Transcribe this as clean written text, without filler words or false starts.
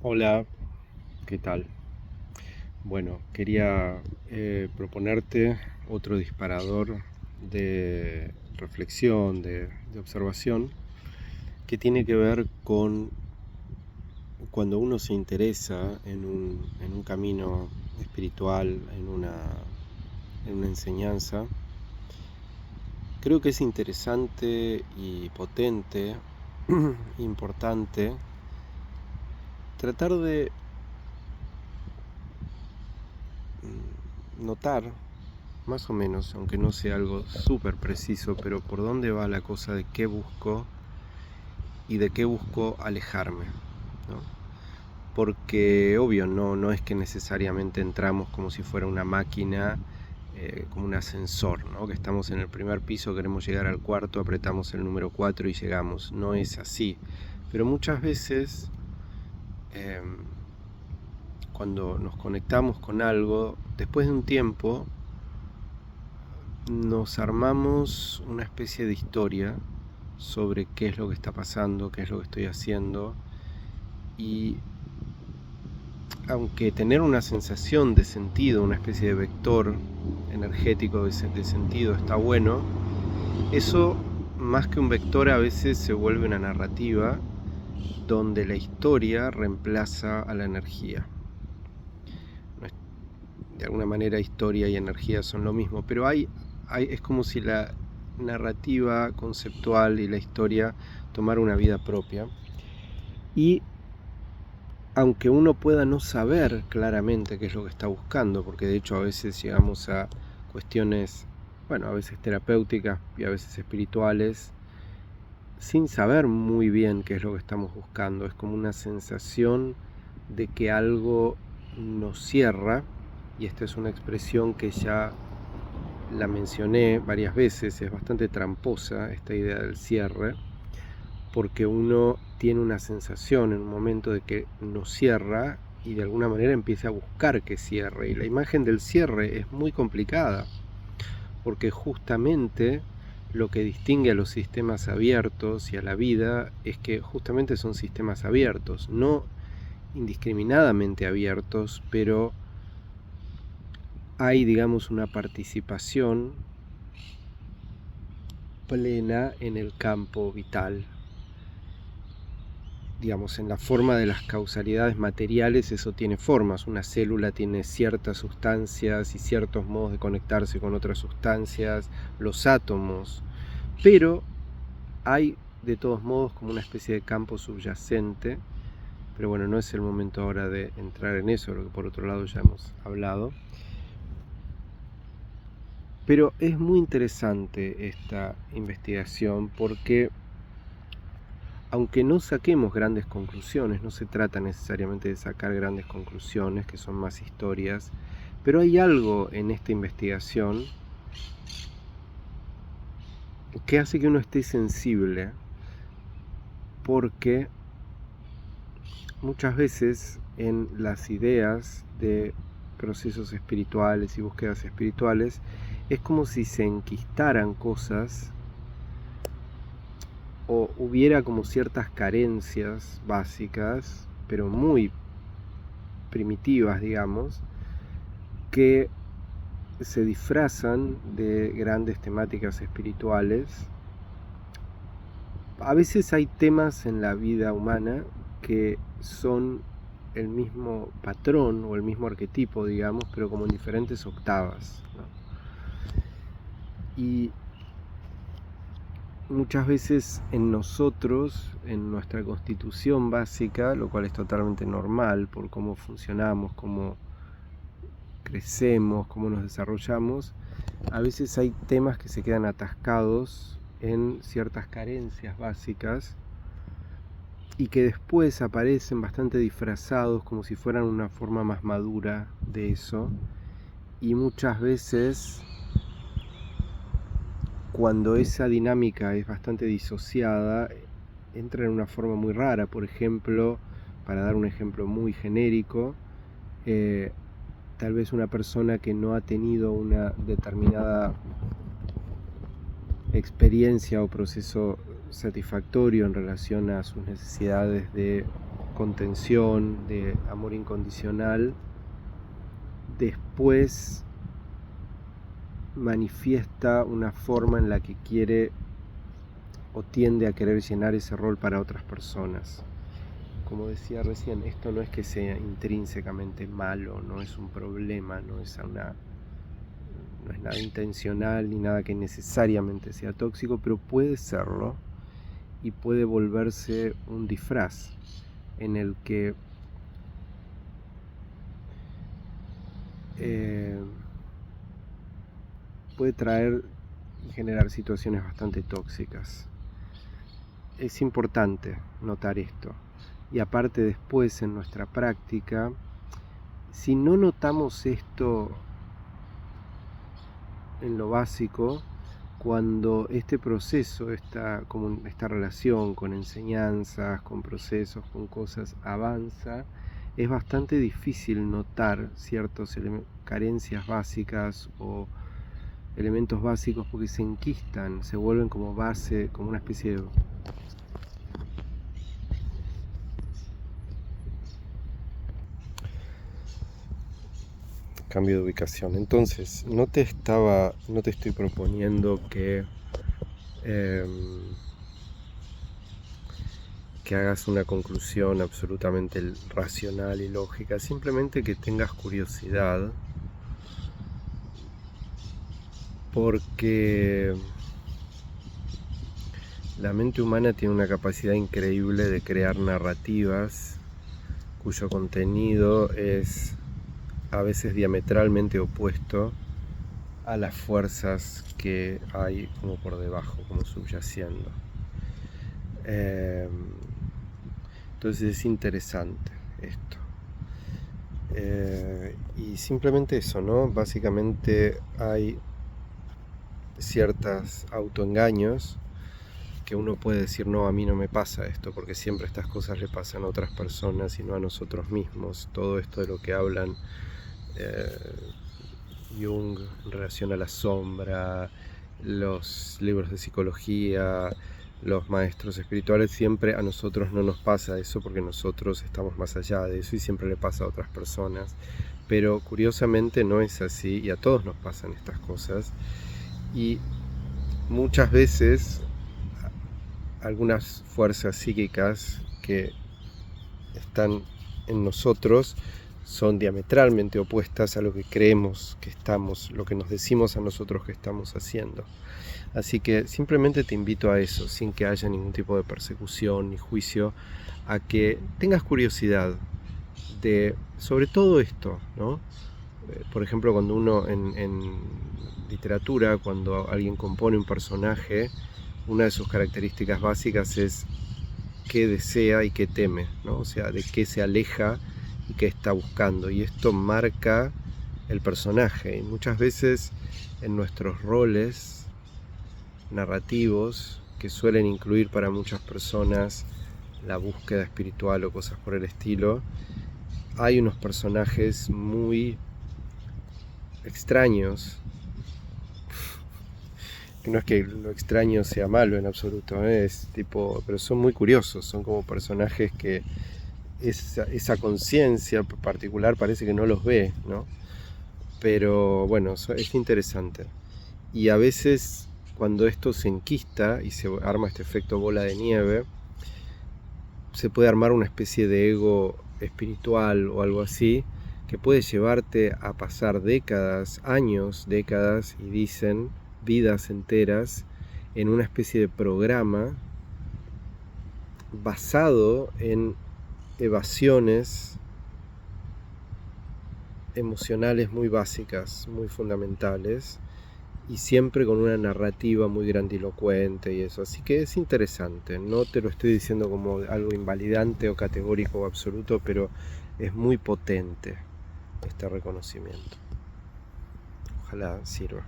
Hola, ¿qué tal? Bueno, quería proponerte otro disparador de reflexión, de observación, que tiene que ver con cuando uno se interesa en un camino espiritual, en una enseñanza. Creo que es interesante y potente, importante, tratar de notar más o menos, aunque no sea algo súper preciso, pero por dónde va la cosa de qué busco y de qué busco alejarme, ¿no? Porque obvio, no es que necesariamente entramos como si fuera una máquina, como un ascensor, ¿no? Que estamos en el primer piso, queremos llegar al cuarto, apretamos el número 4 y llegamos. No es así. Pero muchas veces, eh, cuando nos conectamos con algo, después de un tiempo, nos armamos una especie de historia sobre qué es lo que está pasando, qué es lo que estoy haciendo, y aunque tener una sensación de sentido, una especie de vector energético de sentido está bueno, eso más que un vector a veces se vuelve una narrativa donde la historia reemplaza a la energía. De alguna manera historia y energía son lo mismo, pero es como si la narrativa conceptual y la historia tomara una vida propia. Y aunque uno pueda no saber claramente qué es lo que está buscando, porque de hecho a veces llegamos a cuestiones, bueno, a veces terapéuticas y a veces espirituales, sin saber muy bien qué es lo que estamos buscando. Es como una sensación de que algo nos cierra, y esta es una expresión que ya la mencioné varias veces, es bastante tramposa esta idea del cierre, porque uno tiene una sensación en un momento de que nos cierra y de alguna manera empieza a buscar que cierre. Y la imagen del cierre es muy complicada, porque justamente lo que distingue a los sistemas abiertos y a la vida es que justamente son sistemas abiertos, no indiscriminadamente abiertos, pero hay, digamos, una participación plena en el campo vital. Digamos, en la forma de las causalidades materiales eso tiene formas. Una célula tiene ciertas sustancias y ciertos modos de conectarse con otras sustancias, los átomos, pero hay de todos modos como una especie de campo subyacente, pero bueno, no es el momento ahora de entrar en eso, lo que por otro lado ya hemos hablado. Pero es muy interesante esta investigación porque aunque no saquemos grandes conclusiones, no se trata necesariamente de sacar grandes conclusiones, que son más historias, pero hay algo en esta investigación que hace que uno esté sensible, porque muchas veces en las ideas de procesos espirituales y búsquedas espirituales es como si se enquistaran cosas o hubiera como ciertas carencias básicas, pero muy primitivas, digamos, que se disfrazan de grandes temáticas espirituales. A veces hay temas en la vida humana que son el mismo patrón o el mismo arquetipo, digamos, pero como en diferentes octavas, ¿no? Y muchas veces en nosotros, en nuestra constitución básica, lo cual es totalmente normal por cómo funcionamos, cómo crecemos, cómo nos desarrollamos, a veces hay temas que se quedan atascados en ciertas carencias básicas y que después aparecen bastante disfrazados como si fueran una forma más madura de eso, y muchas veces cuando esa dinámica es bastante disociada entra en una forma muy rara. Por ejemplo, para dar un ejemplo muy genérico, tal vez una persona que no ha tenido una determinada experiencia o proceso satisfactorio en relación a sus necesidades de contención, de amor incondicional, después manifiesta una forma en la que quiere o tiende a querer llenar ese rol para otras personas. Como decía recién, esto no es que sea intrínsecamente malo, no es un problema, no es nada intencional ni nada que necesariamente sea tóxico, pero puede serlo y puede volverse un disfraz en el que puede traer y generar situaciones bastante tóxicas. Es importante notar esto. Y aparte después en nuestra práctica, si no notamos esto en lo básico, cuando este proceso, esta relación con enseñanzas, con procesos, con cosas avanza, es bastante difícil notar ciertas carencias básicas o elementos básicos porque se enquistan, se vuelven como base, como una especie de cambio de ubicación. Entonces, no te estoy proponiendo que hagas una conclusión absolutamente racional y lógica, simplemente que tengas curiosidad, porque la mente humana tiene una capacidad increíble de crear narrativas cuyo contenido es a veces diametralmente opuesto a las fuerzas que hay como por debajo, como subyaciendo. Entonces es interesante esto. Y simplemente eso, ¿no? Básicamente hay ciertos autoengaños que uno puede decir, no, a mí no me pasa esto, porque siempre estas cosas le pasan a otras personas y no a nosotros mismos. Todo esto de lo que hablan Jung en relación a la sombra, los libros de psicología, los maestros espirituales, siempre a nosotros no nos pasa eso porque nosotros estamos más allá de eso y siempre le pasa a otras personas. Pero curiosamente no es así y a todos nos pasan estas cosas. Y muchas veces algunas fuerzas psíquicas que están en nosotros son diametralmente opuestas a lo que creemos que estamos, lo que nos decimos a nosotros que estamos haciendo. Así que simplemente te invito a eso, sin que haya ningún tipo de persecución ni juicio, a que tengas curiosidad sobre todo esto, ¿no? Por ejemplo, cuando uno en literatura, cuando alguien compone un personaje, una de sus características básicas es qué desea y qué teme, ¿no? O sea, de qué se aleja y qué está buscando. Y esto marca el personaje. Y muchas veces en nuestros roles narrativos, que suelen incluir para muchas personas la búsqueda espiritual o cosas por el estilo, hay unos personajes muy extraños. No es que lo extraño sea malo en absoluto, es tipo, pero son muy curiosos, son como personajes que esa conciencia particular parece que no los ve, ¿no? Pero bueno, es interesante. Y a veces cuando esto se enquista y se arma este efecto bola de nieve, se puede armar una especie de ego espiritual o algo así, que puede llevarte a pasar décadas, y dicen vidas enteras, en una especie de programa basado en evasiones emocionales muy básicas, muy fundamentales, y siempre con una narrativa muy grandilocuente y eso. Así que es interesante, no te lo estoy diciendo como algo invalidante o categórico o absoluto, pero es muy potente este reconocimiento. Ojalá sirva.